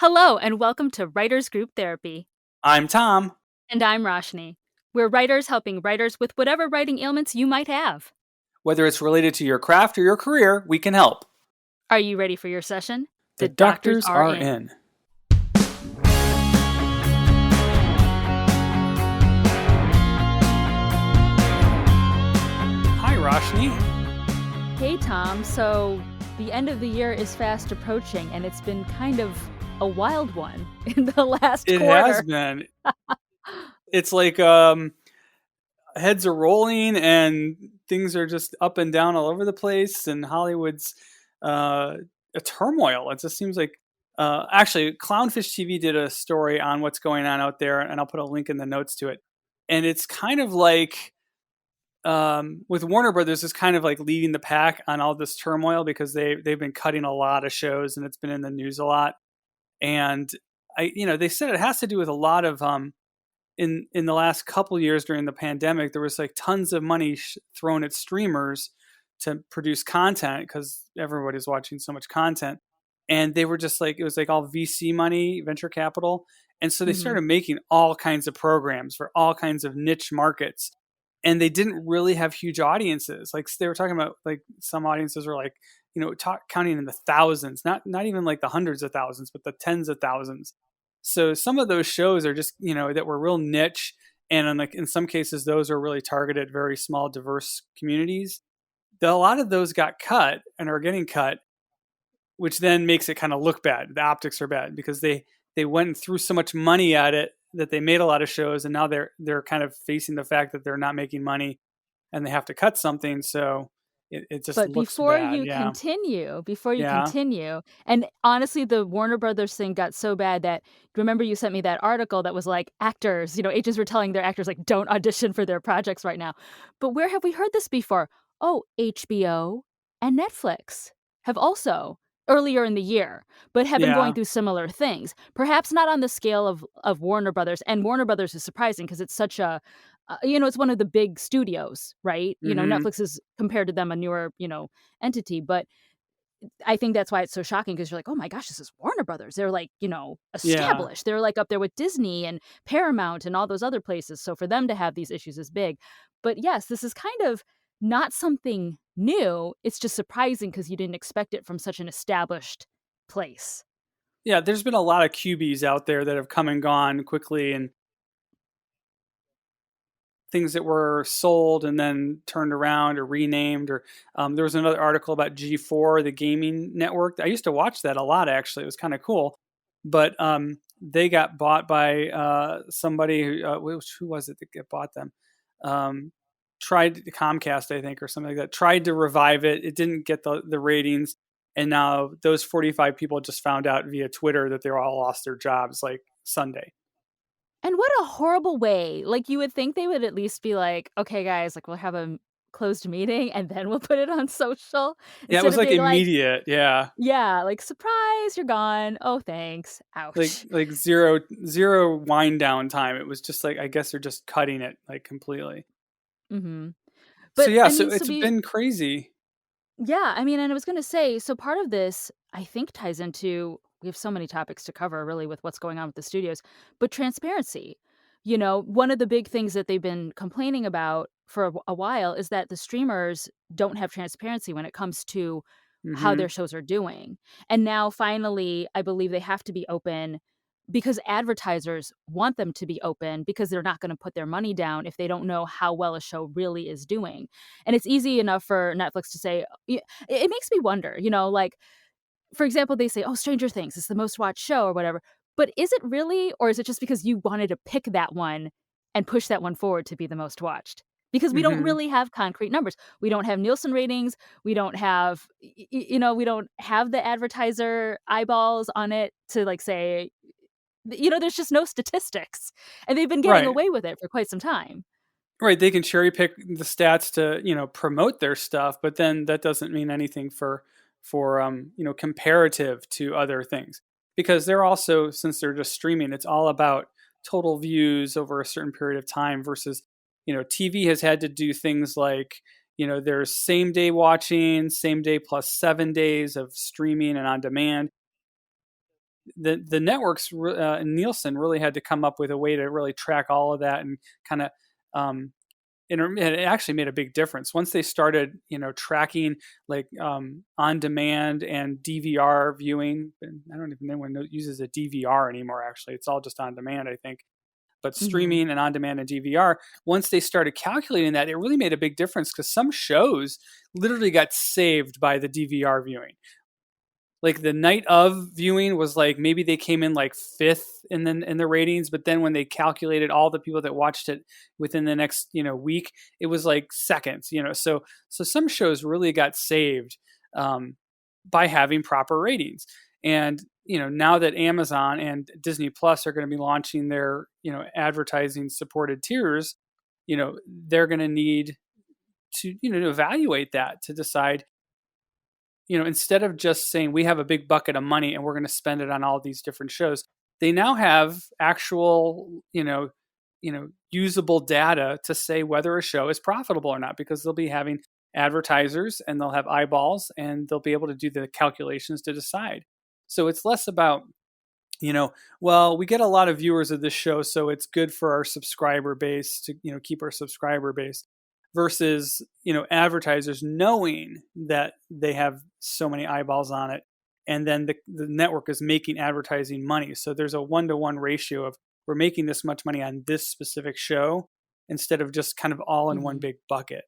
Hello, and welcome to Writers Group Therapy. I'm Tom. And I'm Roshni. We're writers helping writers with whatever writing ailments you might have. Whether it's related to your craft or your career, we can help. Are you ready for your session? The doctors are in. Hi, Roshni. Hey, Tom. So, the end of the year is fast approaching, and it's been kind of a wild one in the last quarter. It has been. It's like heads are rolling and things are just up and down all over the place, and Hollywood's a turmoil. It just seems like actually Clownfish TV did a story on what's going on out there, and I'll put a link in the notes to it. And it's kind of like with Warner Brothers is kind of like leading the pack on all this turmoil because they've been cutting a lot of shows and it's been in the news a lot. And they said it has to do with a lot of in the last couple years during the pandemic, there was like tons of money thrown at streamers to produce content because everybody's watching so much content. And they were just like, it was like all VC money, venture capital. And so they started making all kinds of programs for all kinds of niche markets. And they didn't really have huge audiences. Like they were talking about, like some audiences were like, counting in the thousands, not even like the hundreds of thousands, but the tens of thousands. So some of those shows are just, that were real niche. And in some cases, those are really targeted, very small, diverse communities. A lot of those got cut and are getting cut, which then makes it kind of look bad. The optics are bad because they went and threw so much money at it that they made a lot of shows, and now they're kind of facing the fact that they're not making money and they have to cut something. So it just looks bad. Before you continue, and honestly, the Warner Brothers thing got so bad that, remember you sent me that article that was like actors, agents were telling their actors like, don't audition for their projects right now. But where have we heard this before? Oh, HBO and Netflix have also earlier in the year, but have been going through similar things. Perhaps not on the scale of Warner Brothers, and Warner Brothers is surprising because it's such a it's one of the big studios, right? Netflix is, compared to them, a newer, entity. But I think that's why it's so shocking because you're like, oh my gosh, this is Warner Brothers. They're like, established. They're like up there with Disney and Paramount and all those other places. So for them to have these issues is big. But yes, this is kind of not something new. It's just surprising because you didn't expect it from such an established place. Yeah, there's been a lot of QBs out there that have come and gone quickly, and things that were sold and then turned around or renamed. Or there was another article about G4, the gaming network. I used to watch that a lot, actually. It was kind of cool. But they got bought by somebody who was it that bought them? Tried Comcast, I think, or something like that. Tried to revive it. It didn't get the ratings. And now those 45 people just found out via Twitter that they all lost their jobs like Sunday. And what a horrible way. Like, you would think they would at least be like, okay, guys, like, we'll have a closed meeting and then we'll put it on social. Yeah, it was like immediate. Yeah. Yeah, like, surprise, you're gone. Oh, thanks. Ouch. Like zero wind down time. It was just like, I guess they're just cutting it like completely. Mm-hmm. But, so it's been crazy. Yeah, I mean, and I was going to say, so part of this, I think, ties into, we have so many topics to cover really with what's going on with the studios, but transparency. One of the big things that they've been complaining about for a while is that the streamers don't have transparency when it comes to how their shows are doing. And now finally, I believe they have to be open because advertisers want them to be open because they're not going to put their money down if they don't know how well a show really is doing. And it's easy enough for Netflix to say, it makes me wonder, like, for example, they say, oh, Stranger Things is the most watched show or whatever. But is it really, or is it just because you wanted to pick that one and push that one forward to be the most watched? Because we don't really have concrete numbers. We don't have Nielsen ratings. We don't have, we don't have the advertiser eyeballs on it to like say, there's just no statistics, and they've been getting away with it for quite some time. Right. They can cherry pick the stats to, promote their stuff, but then that doesn't mean anything for comparative to other things, because they're also, since they're just streaming, it's all about total views over a certain period of time versus, TV has had to do things like, there's same day watching, same day plus 7 days of streaming and on demand. the networks, Nielsen really had to come up with a way to really track all of that and kind of, um, and it actually made a big difference once they started, tracking like, on demand and DVR viewing. And I don't even know anyone uses a DVR anymore. Actually, it's all just on demand, I think. But Mhm. streaming and on demand and DVR, once they started calculating that, it really made a big difference because some shows literally got saved by the DVR viewing. Like the night of viewing was like maybe they came in like fifth in the ratings, but then when they calculated all the people that watched it within the next week, it was like seconds. So some shows really got saved, um, by having proper ratings. And now that Amazon and Disney Plus are going to be launching their advertising supported tiers, they're going to need to evaluate that to decide, instead of just saying we have a big bucket of money and we're going to spend it on all these different shows, they now have actual, usable data to say whether a show is profitable or not because they'll be having advertisers and they'll have eyeballs and they'll be able to do the calculations to decide. So it's less about, well, we get a lot of viewers of this show, so it's good for our subscriber base to, keep our subscriber base versus, advertisers knowing that they have so many eyeballs on it. And then the network is making advertising money. So there's a 1-to-1 ratio of we're making this much money on this specific show instead of just kind of all in one Mhm. big bucket.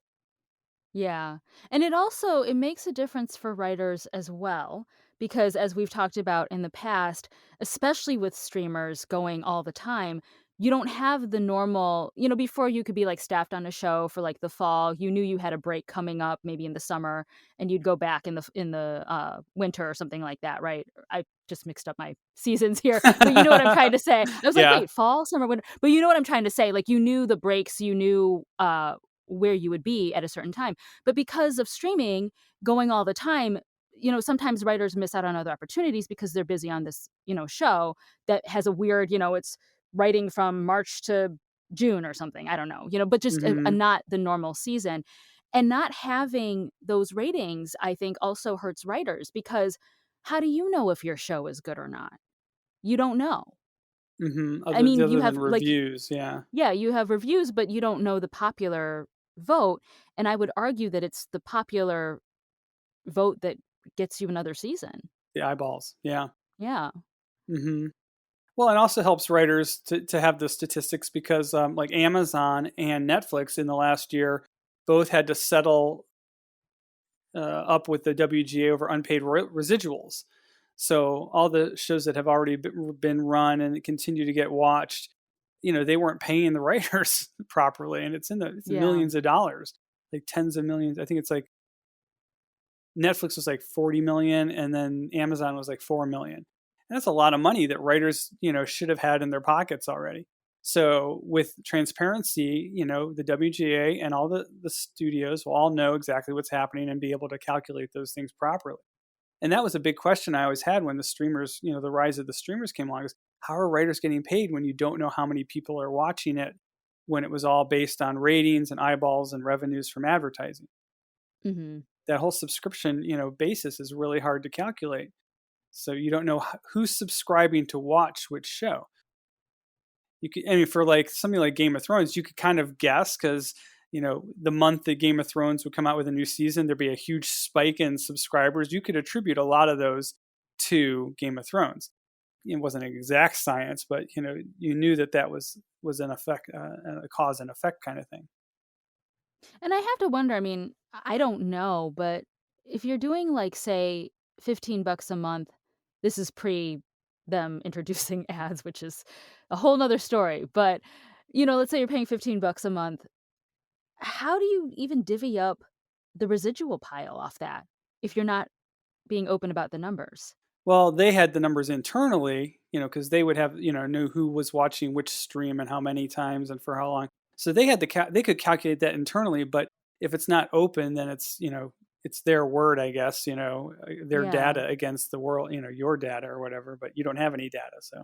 Yeah. And it makes a difference for writers as well because as we've talked about in the past, especially with streamers going all the time, you don't have the normal, before you could be like staffed on a show for like the fall, you knew you had a break coming up maybe in the summer and you'd go back in the winter or something like that, right? I just mixed up my seasons here, but you know what I'm trying to say. I was like, Yeah. wait, fall, summer, winter. But you know what I'm trying to say? Like you knew the breaks, you knew where you would be at a certain time. But because of streaming going all the time, sometimes writers miss out on other opportunities because they're busy on this, show that has a weird, it's writing from March to June or something. I don't know, but just a Hmm. not the normal season. And not having those ratings, I think, also hurts writers because how do you know if your show is good or not? You don't know. Hmm. I Other, mean, you other than have like reviews. Yeah. yeah, you have reviews, but you don't know the popular vote, and I would argue that it's the popular vote that gets you another season. The eyeballs. Yeah. Yeah. Hmm. Well, it also helps writers to have the statistics because, like Amazon and Netflix in the last year both had to settle up with the WGA over unpaid residuals. So all the shows that have already been run and continue to get watched, they weren't paying the writers properly, and it's Yeah. millions of dollars, like tens of millions. I think it's like Netflix was like 40 million and then Amazon was like 4 million. And that's a lot of money that writers, should have had in their pockets already. So with transparency, the WGA and all the studios will all know exactly what's happening and be able to calculate those things properly. And that was a big question I always had when the streamers, the rise of the streamers came along is how are writers getting paid when you don't know how many people are watching it when it was all based on ratings and eyeballs and revenues from advertising? Mhm. That whole subscription, basis is really hard to calculate. So you don't know who's subscribing to watch which show. You could, I mean, for like something like Game of Thrones, you could kind of guess because the month that Game of Thrones would come out with a new season, there'd be a huge spike in subscribers. You could attribute a lot of those to Game of Thrones. It wasn't an exact science, but you knew that was an effect, a cause and effect kind of thing. And I have to wonder, I mean, I don't know, but if you're doing like say 15 bucks a month, this is pre them introducing ads, which is a whole nother story. But, let's say you're paying 15 bucks a month. How do you even divvy up the residual pile off that if you're not being open about the numbers? Well, they had the numbers internally, because they would have, knew who was watching which stream and how many times and for how long. So they had they could calculate that internally, but if it's not open, then it's their word, I guess, their Yeah. data against the world, your data or whatever, but you don't have any data. So,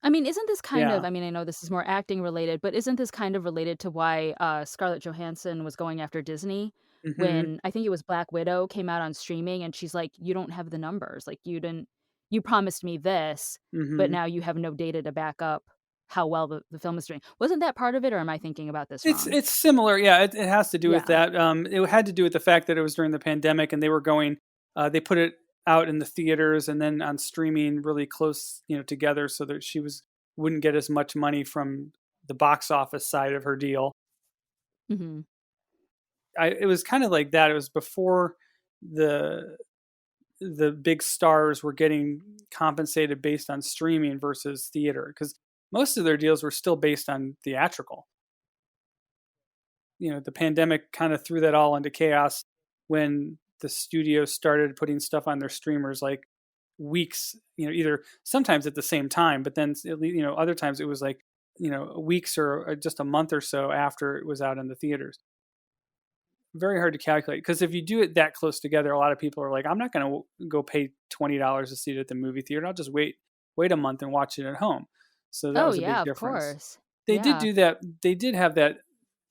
I mean, isn't this kind of yeah. I mean, I know this is more acting related, but isn't this kind of related to why, Scarlett Johansson was going after Disney Hmm. when I think it was Black Widow came out on streaming and she's like, "You don't have the numbers, like, you didn't." you promised me this, but Mhm. now you have no data to back up how well the film is doing. Wasn't that part of it, or am I thinking about this wrong? It's similar, yeah, it has to do with Yeah. that, it had to do with the fact that it was during the pandemic and they were going they put it out in the theaters and then on streaming really close, together so that she wouldn't get as much money from the box office side of her deal. Mhm. It was kinda like that, it was before the the big stars were getting compensated based on streaming versus theater because most of their deals were still based on theatrical. The pandemic kind of threw that all into chaos when the studios started putting stuff on their streamers like weeks, either sometimes at the same time, but then other times it was like weeks or just a month or so after it was out in the theaters. Very hard to calculate because if you do it that close together, a lot of people are like, I'm not going to go pay $20 to see it at the movie theater. I'll just wait a month and watch it at home. So that Oh, was a yeah, big of difference. course. They did Yeah. do that. They did have that.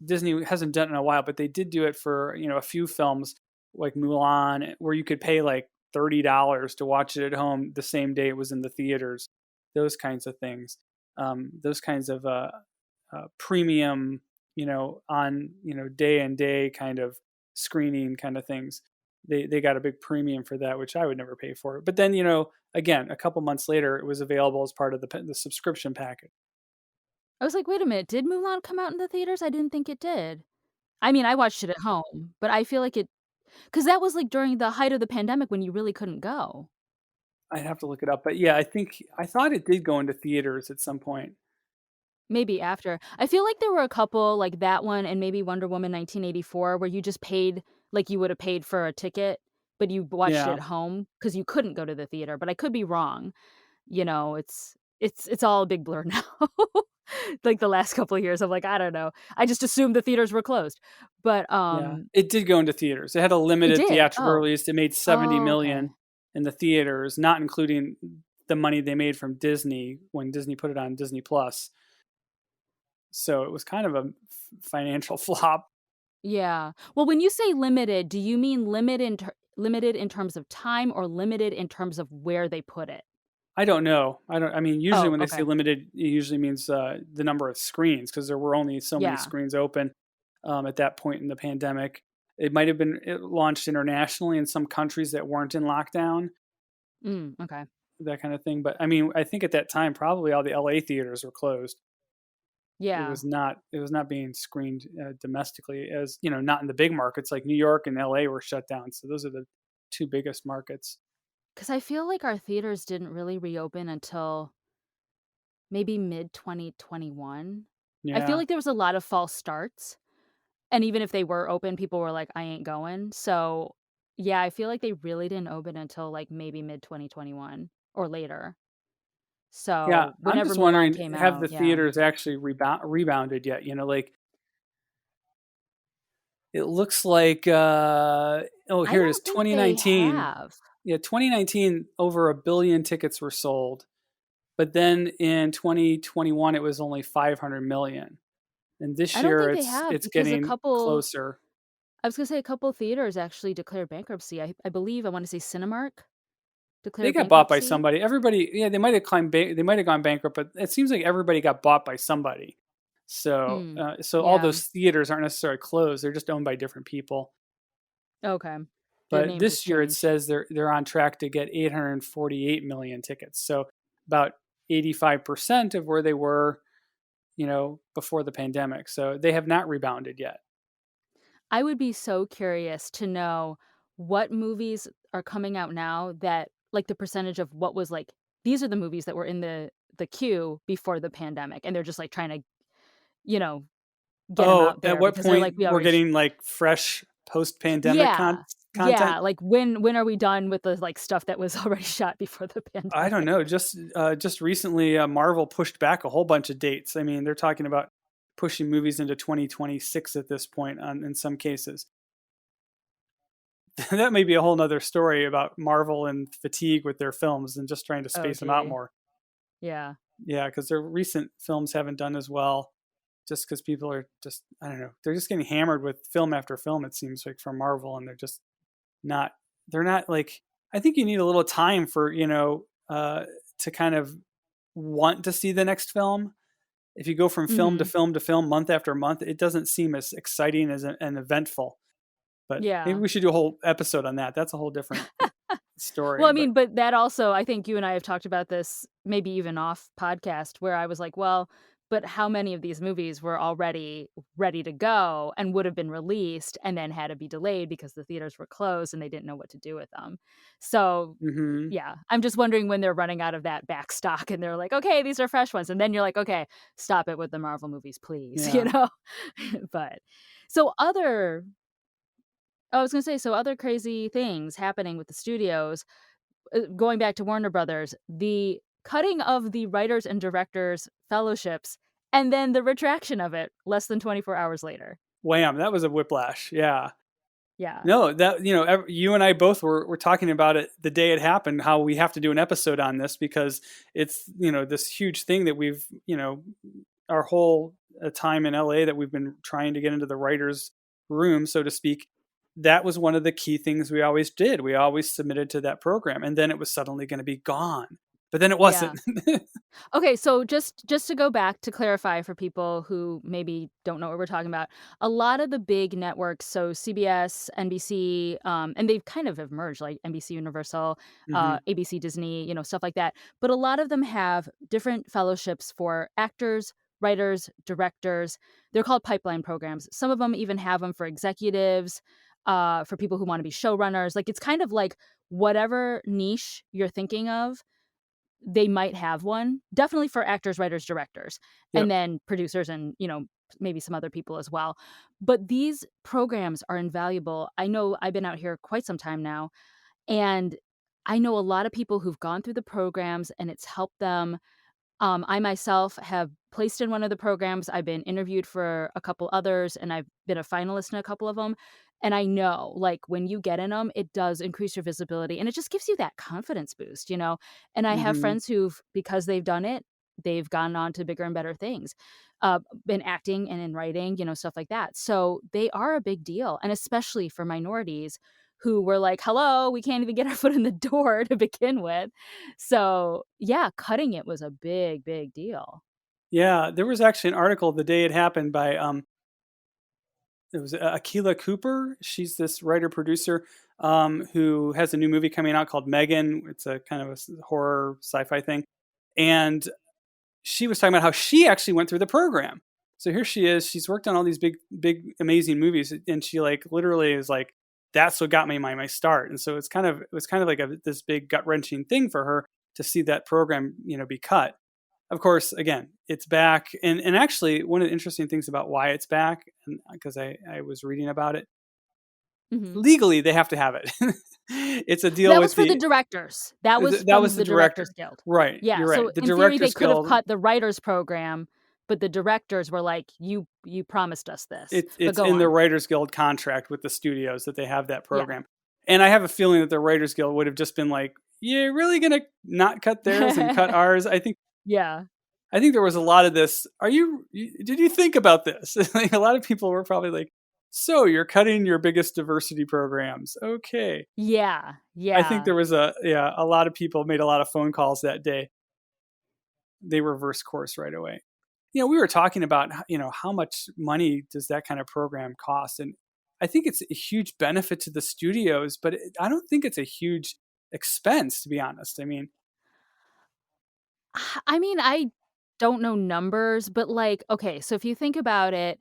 Disney hasn't done it in a while, but they did do it for a few films like Mulan, where you could pay like $30 to watch it at home the same day it was in the theaters. Those kinds of things. Those kinds of premium, on day and day kind of screening kind of things. They got a big premium for that, which I would never pay for. But then again, a couple months later, it was available as part of the subscription package. I was like, "Wait a minute, did Mulan come out in the theaters? I didn't think it did." I mean, I watched it at home, but I feel like it, because that was, like, during the height of the pandemic when you really couldn't go. I'd have to look it up, but yeah, I thought it did go into theaters at some point. Maybe after. I feel like there were a couple, like that one and maybe Wonder Woman 1984, where you just paid like you would have paid for a ticket, but you watched it Yeah, at home because you couldn't go to the theater, but I could be wrong. It's all a big blur now. Like, the last couple of years, I'm like, "I don't know." I just assumed the theaters were closed. But, yeah. It did go into theaters. It had a it limited did? theatrical Oh. release. It made 70 Oh, million okay. in the theaters, not including the money they made from Disney when Disney put it on Disney Plus. So it was kind of a financial flop. Yeah. Well, when you say limited, do you mean limited in terms of time or limited in terms of where they put it? I don't know. I mean, usually Oh, when they say okay. limited, it usually means the number of screens because there were only so many Yeah. screens open at that point in the pandemic. It might have been launched internationally in some countries that weren't in lockdown, Okay. that kind of thing. But I mean, I think at that time, probably all the LA theaters were closed. Yeah. It was not being screened domestically, as not in the big markets like New York and LA were shut down. So those are the two biggest markets. 'Cause I feel like our theaters didn't really reopen until maybe mid-2021. I feel Yeah. like there was a lot of false starts, and even if they were open, people were like, "I ain't going." So, yeah, I feel like they really didn't open until, like, maybe mid-2021 or later. Yeah, So, I'm whenever just Mulan wondering, came have the out, yeah. theaters actually rebounded yet? Like it looks like. Oh, I here it is. don't think they 2019. have. Yeah, 2019. Over a billion tickets were sold, but then in 2021, it was only 500 million. And this I don't year, think they it's have it's because getting closer. I was gonna say a couple theaters actually declared bankruptcy. I believe I wanna say Cinemark They declared got bought by bankruptcy. somebody. Everybody, yeah, they might have they might have gone bankrupt, but it seems like everybody got bought by somebody. So all Yeah. those theaters aren't necessarily closed; they're just owned by different people. Okay. Their But name just this year it changed. says they're on track to get 848 million tickets. So about 85% of where they were, before the pandemic. So they have not rebounded yet. I would be so curious to know what movies are coming out now that like the percentage of what was like these are the movies that were in the queue before the pandemic, and they're just like trying to, you know, get them Oh, out at there what because they're point like, "We we're already sh." getting like fresh post-pandemic Yeah. content? Yeah, like when are we done with the, like, stuff that was already shot before the I don't pandemic? know. Just recently, Marvel pushed back a whole bunch of dates. I mean, they're talking about pushing movies into 2026 at this point in some cases. That may be a whole nother story about Marvel and fatigue with their films and just trying to Oh, space them out gee. more. Yeah. Yeah, because their recent films haven't done as well. Just because people are just, I don't know, they're just getting hammered with film after film. It seems like from Marvel, and they're just not. They're not like. I think you need a little time for uh, to kind of want to see the next film. If you go from film to Mhm. film to film, month after month, it doesn't seem as exciting as and eventful. But maybe Yeah. we should do a whole episode on that. That's a whole different Well, story. I But mean, but that also I think you and I have talked about this maybe even off podcast where I was like, "Well, but how many of these movies were already ready to go and would have been released and then had to be delayed because the theaters were closed and they didn't know what to do with them?" So, hmm yeah, I'm just wondering when they're running out of that back stock and they're like, "Okay, these are fresh ones." And then you're like, "Okay, stop it with the Marvel movies, please," you yeah, know? But so other I was gonna say, so other crazy things happening with the studios, going back to Warner Brothers, the cutting of the writers and directors fellowships, and then the retraction of it less than 24 hours later. wham! That was a whiplash. Yeah. Yeah. No, that you and I both were talking about it the day it happened. How we have to do an episode on this because it's this huge thing that we've our whole time in LA that we've been trying to get into the writers' room, so to speak. That was one of the key things we always did. We always submitted to that program, and then it was suddenly going to be gone. But then it Yeah. wasn't. Okay, so just to go back to clarify for people who maybe don't know what we're talking about, a lot of the big networks, so CBS, NBC, and they've kind of have merged, like NBC Universal, hmm ABC Disney, stuff like that. But a lot of them have different fellowships for actors, writers, directors. They're called pipeline programs. Some of them even have them for executives, for people who want to be showrunners. Like it's kind of like whatever niche you're thinking of they might have one, definitely for actors, writers, directors, and Yep. then producers and, maybe some other people as well. But these programs are invaluable. I know I've been out here quite some time now, and I know a lot of people who've gone through the programs and it's helped them I myself have placed in one of the programs. I've been interviewed for a couple others, and I've been a finalist in a couple of them. And I know, like, when you get in them, it does increase your visibility, and it just gives you that confidence boost, you know? And I have hmm friends who've because they've done it, they've gone on to bigger and better things, in acting and in writing, stuff like that. So they are a big deal, and especially for minorities who were like, "Hello, we can't even get our foot in the door to begin with." So, yeah, cutting it was a big, big deal. Yeah, there was actually an article the day it happened by it was Akila Cooper. She's this writer producer who has a new movie coming out called Megan. It's a kind of a horror sci-fi thing, and she was talking about how she actually went through the program. So here she is. She's worked on all these big, big, amazing movies, and she like literally is like, "That's what got me my start." And so it was kind of like this big gut wrenching thing for her to see that program, be cut. Of course, again, it's back, and actually one of the interesting things about why it's back, because I was reading about it, Mhm. legally they have to have it. It's a deal That with was for the the directors. That was that was from the the Directors director, Guild. right? Yeah, You're so right. The in theory, they Directors could have Guild. cut the writers program, but the directors were like, "You promised us this, but It's go in the on." Writers Guild contract with the studios that they have that Yeah. program, and I have a feeling that the Writers Guild would have just been like, "You're really gonna not cut theirs and cut ours?" Yeah. I think there was a lot of this. Did you think about this? Like, a lot of people were probably like, "So you're cutting your biggest diversity programs? Okay." Yeah, I think yeah. there was a lot of people made a lot of phone calls that day. They reversed course right away. We were talking about how much money does that kind of program cost, and I think it's a huge benefit to the studios, but I don't think it's a huge expense, to be honest. I mean, I mean, I don't know numbers, but, like, okay, so if you think about it,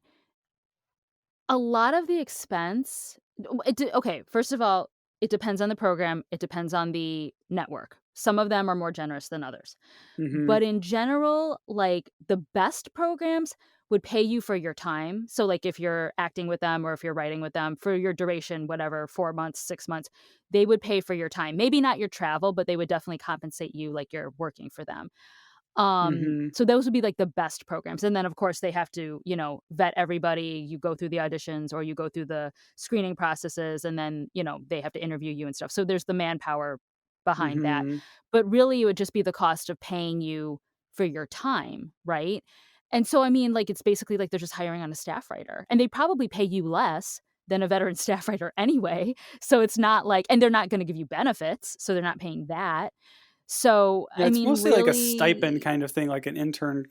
a lot of the expense okay, first of all, it depends on the program, it depends on the network. Some of them are more generous than others. hmm But in general, like, the best programs would pay you for your time. So, like, if you're acting with them or if you're writing with them for your duration, whatever, 4 months, 6 months, they would pay for your time. Maybe not your travel, but they would definitely compensate you like you're working for them. hmm So those would be, like, the best programs, and then, of course, they have to, vet everybody, you go through the auditions or you go through the screening processes, and then, they have to interview you and stuff, so there's the manpower behind that, hmm but really, it would just be the cost of paying you for your time, right? And so, I mean, like, it's basically like they're just hiring on a staff writer, and they probably pay you less than a veteran staff writer anyway, so it's not like and they're not gonna give you benefits, so they're not paying that. So, Yeah, I it's mean, mostly like a stipend really, kind of thing, like an intern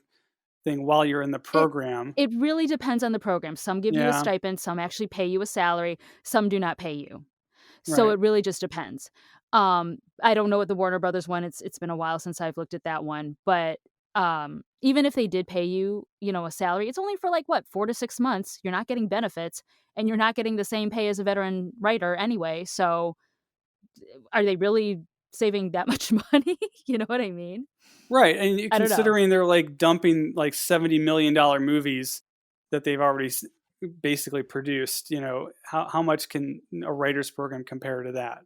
thing while you're in the it program. it really depends on the program. Some give you a Yeah, stipend, some actually pay you a salary, some do not pay you. So right. it really just depends. I don't know what the Warner Brothers one, it's been a while since I've looked at that one, but, even if they did pay you, a salary, it's only for, like, what, 4 to 6 months. You're not getting benefits, and you're not getting the same pay as a veteran writer anyway, so are they really saving that much money? You know what I mean? Right, and you I don't know. considering they're, like, dumping, like, $70 million movies that they've already basically produced, how much can a writer's program compare to that?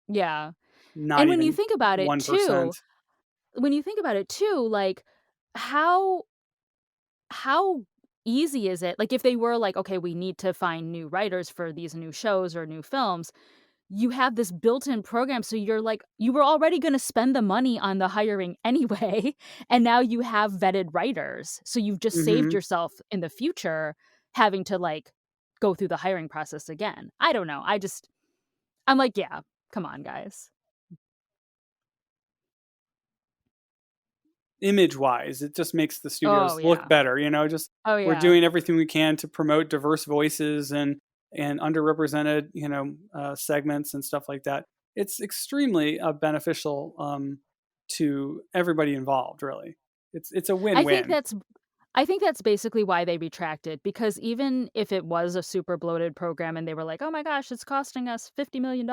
Yeah. Not And when you even think about it too 1%. like, how how easy is it? Like, if they were like, "Okay, we need to find new writers for these new shows or new films," you have this built-in program, so you're like you were already gonna spend the money on the hiring anyway, and now you have vetted writers, so you've just saved Mhm. yourself in the future having to, like, go through the hiring process again. I don't know, I'm like, "Yeah, come on, guys." Image-wise, it just makes the Oh, studios look yeah. better, just Oh, we're yeah. doing everything we can to promote diverse voices and underrepresented, segments and stuff like that. It's extremely, beneficial, to everybody involved, really. It's a I think win-win. that's I think that's basically why they retracted, because even if it was a super bloated program and they were like, "Oh my gosh, it's costing us $50 million,"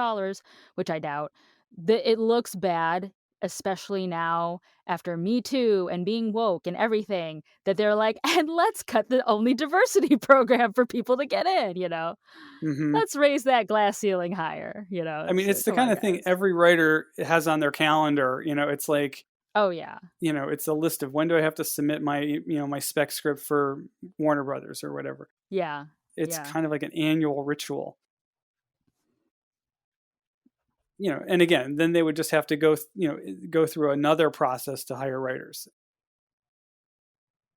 which I doubt, it looks bad, especially now after Me Too and being woke and everything, that they're like, "And let's cut the only diversity program for people to get in," you know? Mhm. "Let's raise that glass ceiling higher," I mean, it's the come on, kinda thing guys. every writer has on their calendar, it's like, Oh, yeah. it's a list of when do I have to submit my spec script for Warner Brothers or whatever. Yeah. It's Yeah. kind of like an annual ritual. And again, then they would just have to go through another process to hire writers.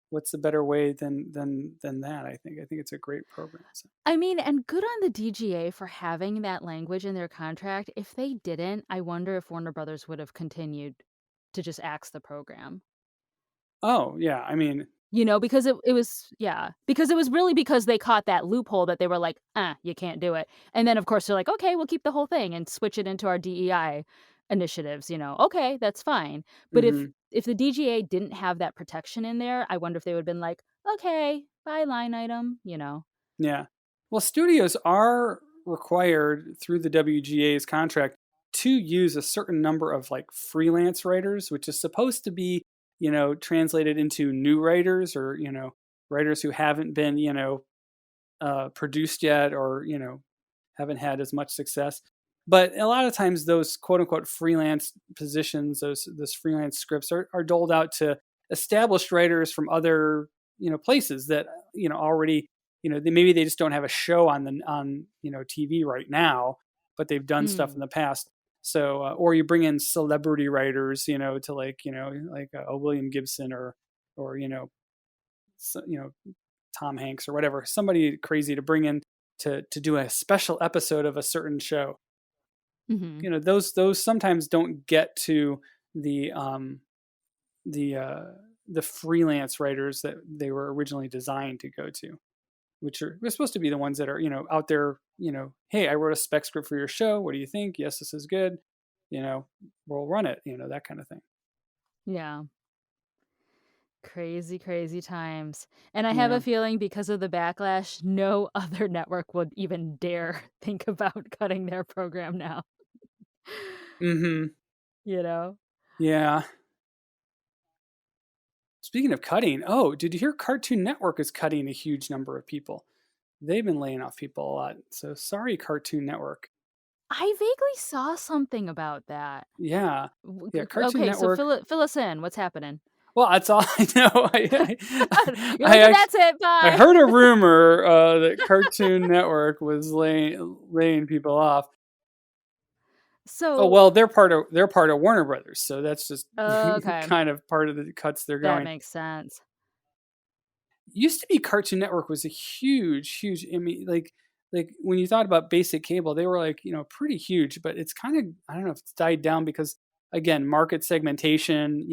What's the better way than that? I think it's a great program. So. I mean, and good on the DGA for having that language in their contract. If they didn't, I wonder if Warner Brothers would have continued to just axe the program. Oh yeah, I mean, Because it was yeah, because it was really because they caught that loophole that they were like, you can't do it." And then, of course, they're like, "Okay, we'll keep the whole thing and switch it into our DEI initiatives," "Okay, that's fine." But hmm if the DGA didn't have that protection in there, I wonder if they would've been like, "Okay, bye, line item." yeah. Well, studios are required through the WGA's contract to use a certain number of like freelance writers, which is supposed to be translated into new writers or writers who haven't been produced yet or haven't had as much success. But a lot of times, those quote unquote freelance positions, those freelance scripts are doled out to established writers from other places that already maybe they just don't have a show on TV right now, but they've done stuff in Mm. the past. So or you bring in celebrity writers, to like like a William Gibson or so, Tom Hanks or whatever, somebody crazy to bring in to do a special episode of a certain show. Mhm. Those sometimes don't get to the um the uh the freelance writers that they were originally designed to go to, which are supposed to be the ones that are out there. Hey, I wrote a spec script for your show. What do you think? Yes, this is good. You know, we'll run it. That kind of thing. Yeah. Crazy, crazy times. And I have Yeah. a feeling because of the backlash, no other network would even dare think about cutting their program now, Mm-hmm. you know? Yeah. Speaking of cutting, oh, did you hear Cartoon Network is cutting a huge number of people? They've been laying off people a lot. So sorry, Cartoon Network. I vaguely saw something about that. Yeah. Yeah, Cartoon Okay, so Network. fill us in. What's happening? Well, that's all I know. You're I like, and actually that's it. I Bye. heard a rumor that Cartoon Network was laying people off. Oh So, well, they're part of Warner Brothers, so that's just okay, kind of part of the cuts they're that going. makes sense. Used to be Cartoon Network was a huge. I mean, like when you thought about basic cable, they were like pretty huge, but it's kind of I don't know if it's died down because again, market segmentation,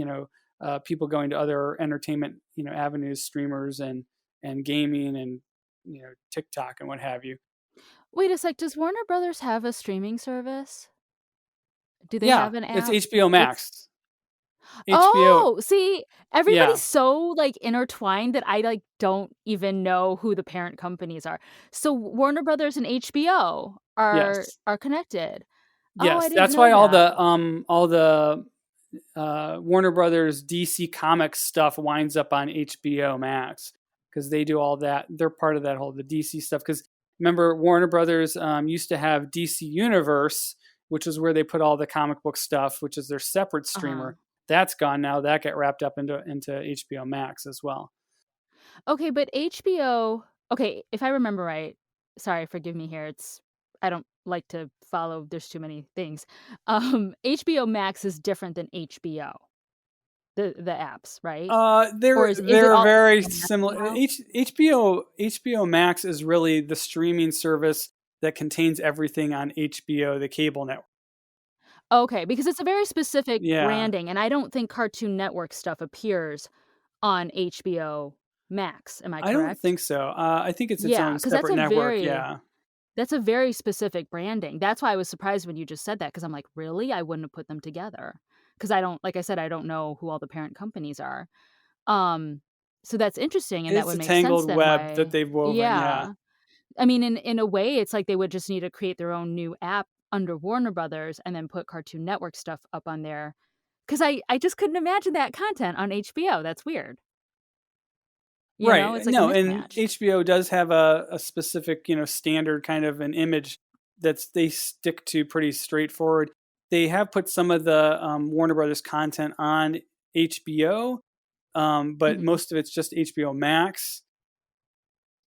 people going to other entertainment, avenues, streamers and gaming and, TikTok and what have you. Wait a sec, does Warner Brothers have a streaming service? Do they Yeah, have an it's app? HBO It's Max. HBO, Oh, see, everybody's yeah, so, like, intertwined that I, like, don't even know who the parent companies are. So Warner Brothers and HBO yes. are connected. Oh, I Yes, didn't that's know why that. all the Warner Brothers DC Comics stuff winds up on HBO Max because they do all that. They're part of that whole the DC stuff. Because remember, Warner Brothers used to have DC Universe, which is where they put all the comic book stuff, which is their separate Uh-huh. streamer. That's gone now. That got wrapped up into HBO Max as well. Okay, but HBO okay, if I remember right, sorry, forgive me here, it's I don't like to follow, there's too many things. HBO Max is different than HBO, the apps, right? Or is it They're all very HBO Max similar. now? HBO Max is really the streaming service that contains everything on HBO, the cable network. Okay, because it's a very specific Yeah, branding, and I don't think Cartoon Network stuff appears on HBO Max, am I I don't correct? think so. I think it's its Yeah, own because separate network. Yeah, that's a very specific branding. That's why I was surprised when you just said that, because 'cause I'm like, "Really? I wouldn't have put them together, because I don't like I said, I don't know who all the parent companies are. Um, so that's interesting, and that it's would a make sense tangled that web that way. they've woven. Yeah, Yeah. I mean, in a way, it's like they would just need to create their own new app under Warner Brothers and then put Cartoon Network stuff up on there. Because I just couldn't imagine that content on HBO, that's weird. You know, right. it's like a No, and mismatch. HBO does have a specific standard kind of an image that's they stick to pretty straightforward. They have put some of the Warner Brothers content on HBO, but Mhm. most of it's just HBO Max.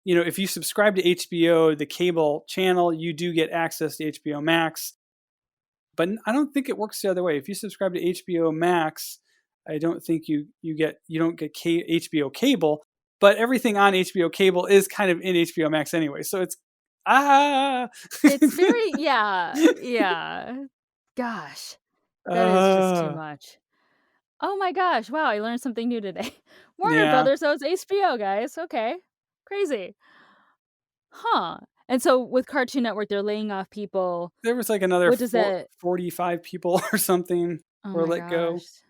If you subscribe to HBO, the cable channel, you do get access to HBO Max. But I don't think it works the other way. If you subscribe to HBO Max, I don't think you don't get HBO cable, but everything on HBO cable is kind of in HBO Max anyway. So it's ah It's very yeah, yeah. Gosh, that is just too uh, much. Oh my gosh, wow, I learned something new today. Warner yeah. Brothers owns HBO, guys, okay. Crazy. Huh. And so with Cartoon Network, they're laying off people. There was like another What does that 45 people or something oh were my let go. gosh,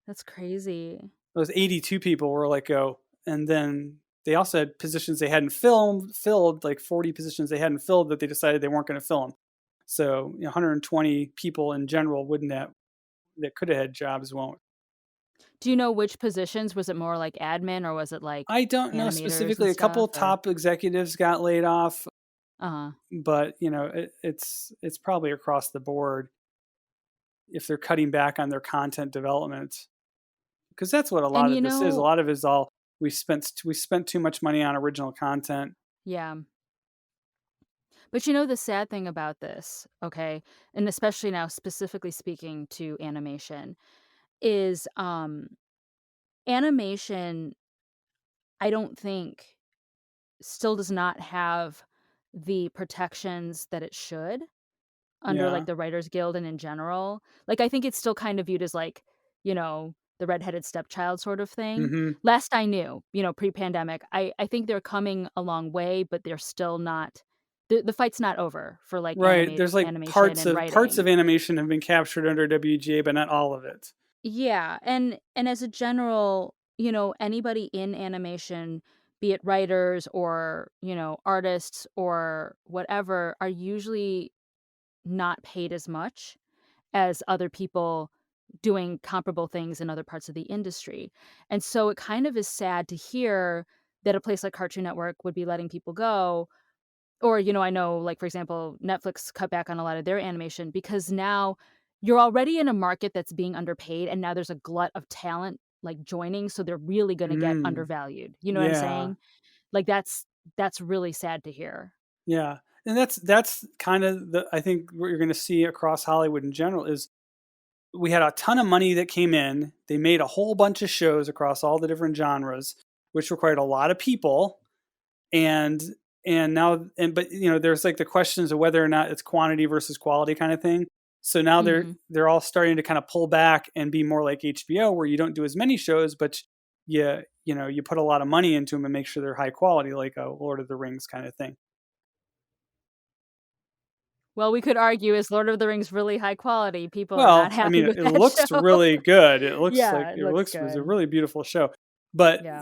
that's crazy. Those 82 people were let go, and then they also had positions they hadn't filled, like 40 positions they hadn't filled that they decided they weren't going to fill them. So 120 people in general wouldn't have that could have had jobs won't. Do you know which positions? Was it more like admin or was it like I don't know animators and specifically. A couple stuff or top executives got laid off, uh-huh. but it's probably across the board if they're cutting back on their content development because that's what a And lot of this is. A lot of it is all we spent too much money on original content. yeah. But you know the sad thing about this, okay, and especially now specifically speaking to animation, is animation I don't think still does not have the protections that it should under like Yeah. the Writers Guild and in general. Like I think it's still kind of viewed as like, the redheaded stepchild sort of thing. Hmm. Last I knew, pre-pandemic, I think they're coming a long way, but they're still not the fight's not over for like Right. There's like animation parts and of parts of writing. animation have been captured under WGA, but not all of it. Yeah, and as a general, anybody in animation, be it writers or, artists or whatever, are usually not paid as much as other people doing comparable things in other parts of the industry. And so it kind of is sad to hear that a place like Cartoon Network would be letting people go. Or, I know, like, for example, Netflix cut back on a lot of their animation because now you're already in a market that's being underpaid, and now there's a glut of talent like joining, so they're really gonna get Mm. undervalued. You know what I'm Yeah. saying? Like that's really sad to hear. Yeah. And that's kind of the I think what you're going to see across Hollywood in general is we had a ton of money that came in. They made a whole bunch of shows across all the different genres, which required a lot of people. And and now and but there's like the questions of whether or not it's quantity versus quality kind of thing. So now Mhm. they're all starting to kind of pull back and be more like HBO, where you don't do as many shows, but you put a lot of money into them and make sure they're high quality, like a Lord of the Rings kind of thing. Well, we could argue, is Lord of the Rings really high quality? People are not Well, I happy mean, with it that show. looks really good. It looks like Yeah, it looks it was a good. really beautiful show. But, Yeah.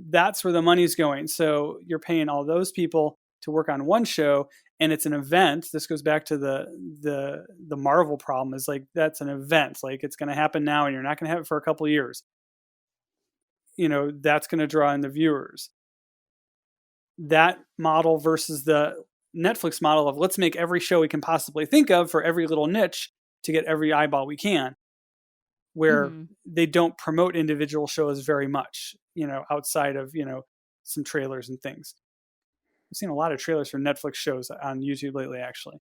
that's where the money's going. So you're paying all those people to work on one show and it's an event. This goes back to the Marvel problem is like that's an event. Like it's going to happen now and you're not going to have it for a couple of years. That's going to draw in the viewers. That model versus the Netflix model of let's make every show we can possibly think of for every little niche to get every eyeball we can, where Mhm. they don't promote individual shows very much, outside of, some trailers and things. I've seen a lot of trailers for Netflix shows on YouTube lately, actually.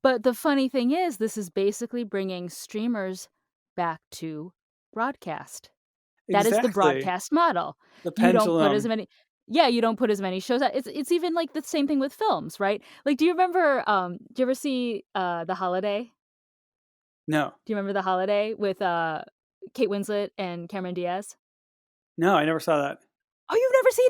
But the funny thing is, this is basically bringing streamers back to broadcast. That is the Exactly. broadcast model. The You don't put as pendulum. many Yeah, you don't put as many shows out. It's even like the same thing with films, right? Like, do you ever see, The Holiday? No. Do you remember The Holiday with, Kate Winslet and Cameron Diaz? No, I never saw that. Oh, you've never seen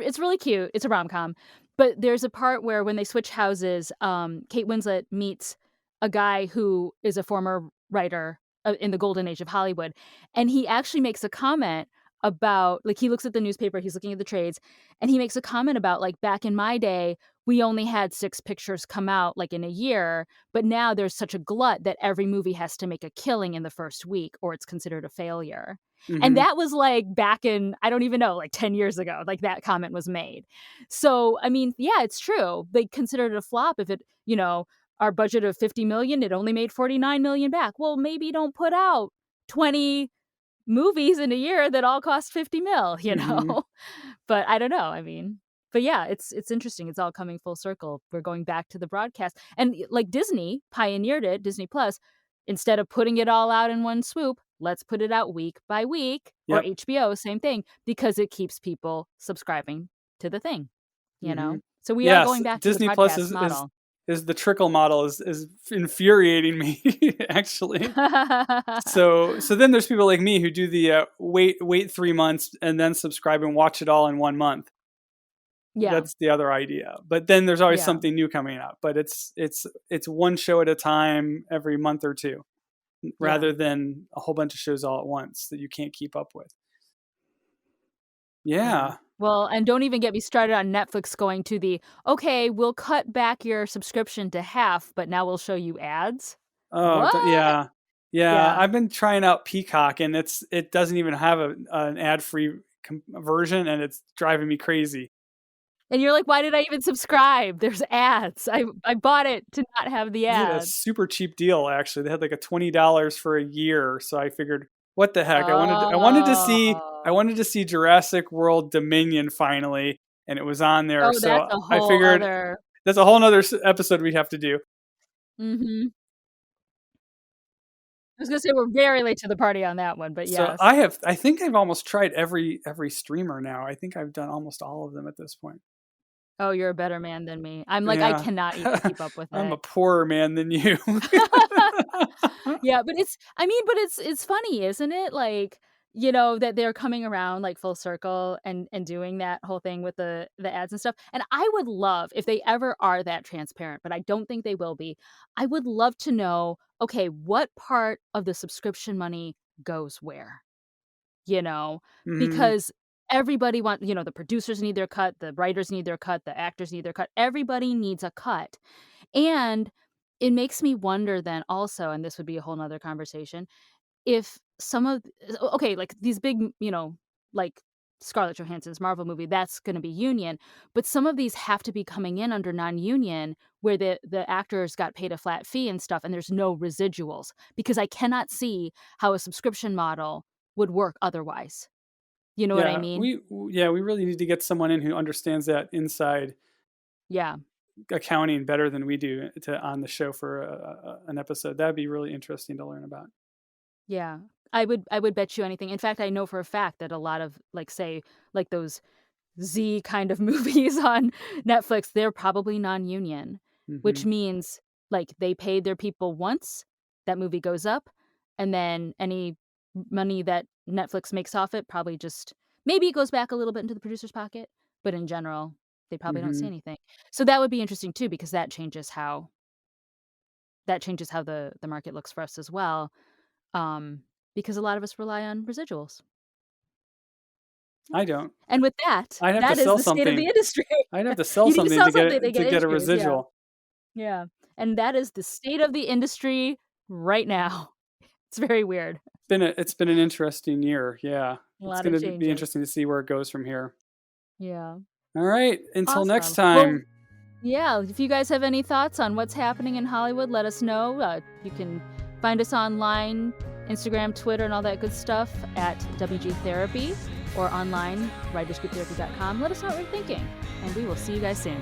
it? It's really cute. It's a rom-com. But there's a part where when they switch houses, Kate Winslet meets a guy who is a former writer, in the golden age of Hollywood, and he actually makes a comment about like, he looks at the newspaper, he's looking at the trades, and he makes a comment about, like, "Back in my day, we only had 6 pictures come out, like, in a year, but now there's such a glut that every movie has to make a killing in the first week or it's considered a failure." And Hmm. that was, like, back in I don't even know, like, 10 years ago, like, that comment was made. So, I mean, yeah, it's true. They considered it a flop if our budget of 50,000,000, it only made 49,000,000 back. Well, maybe don't put out 20 movies in a year that all cost 50,000,000, you Hmm. know? But I don't know, I mean but yeah, it's interesting, it's all coming full circle. We're going back to the broadcast, and, like, Disney pioneered it, Disney Plus, instead of putting it all out in one swoop, let's put it out week by week, or Yep. HBO, same thing, because it keeps people subscribing to the thing, you Hmm. know? So we are Yes, going back to the Disney Plus broadcast is model. is the trickle model is infuriating me actually. So then there's people like me who do the wait 3 months and then subscribe and watch it all in 1 month. Yeah, That's the other idea. But then there's always yeah, something new coming up. But it's one show at a time every month or two, yeah. rather than a whole bunch of shows all at once that you can't keep up with. Yeah. Yeah. Well, and don't even get me started on Netflix going to the, "Okay, we'll cut back your subscription to half, but now we'll show you ads." Oh, What? yeah. Yeah, Yeah. I've been trying out Peacock and it doesn't even have an ad-free version and it's driving me crazy. And you're like, "Why did I even subscribe? There's ads. I bought it to not have the They had a ads." super cheap deal actually. They had like a $20 for a year, so I figured, what the heck? I Oh. wanted to see Jurassic World Dominion finally, and it was on there. Oh, that's So a I whole figured other that's a whole nother episode we have to do. Mhm. I was gonna say we're very late to the party on that one, but So yes. I think I've almost tried every streamer now. I think I've done almost all of them at this point. Oh, you're a better man than me. I'm like, I Yeah. cannot even keep up with I'm a it. poorer man than you. Yeah, but it's funny, isn't it? Like, that they're coming around, like, full circle and doing that whole thing with the ads and stuff, and I would love if they ever are that transparent, but I don't think they will be. I would love to know, okay, what part of the subscription money goes where? You know? Mhm. Because everybody the producers need their cut, the writers need their cut, the actors need their cut, everybody needs a cut. And it makes me wonder then also, and this would be a whole whole 'nother conversation, if some of okay, like these big, like Scarlett Johansson's Marvel movie, that's gonna be union, but some of these have to be coming in under non-union where the actors got paid a flat fee and stuff, and there's no residuals, because I cannot see how a subscription model would work otherwise. You know what I Yeah, mean? we really need to get someone in who understands that inside Yeah, accounting better than we do to on the show for an episode. That'd be really interesting to learn about. yeah. I would bet you anything. In fact, I know for a fact that a lot of, like, say, like those Z kind of movies on Netflix, they're probably non-union, which Mhm. means Like, they paid their people once, that movie goes up, and then any money that Netflix makes off it probably just maybe it goes back a little bit into the producer's pocket, but in general, they probably don't see Mhm. anything. So that would be interesting too because that changes how the market looks for us as well, um, because a lot of us rely on residuals. I Yes. don't. And with that, I'd have to that is sell the state of the something. industry. I'd have to sell You need to something sell something to get to get a issues, yeah. residual. Yeah, and that is the state of the industry right now. It's very weird. It's been an interesting year, yeah. A It's lot of gonna be changes. interesting to see where it goes from here. Yeah. Alright, until next Awesome. Well, time. yeah, if you guys have any thoughts on what's happening in Hollywood, let us know. You can find us online, Instagram, Twitter, and all that good stuff at WG Therapy or online, writersgrouptherapy.com. Let us know what you're thinking, and we will see you guys soon.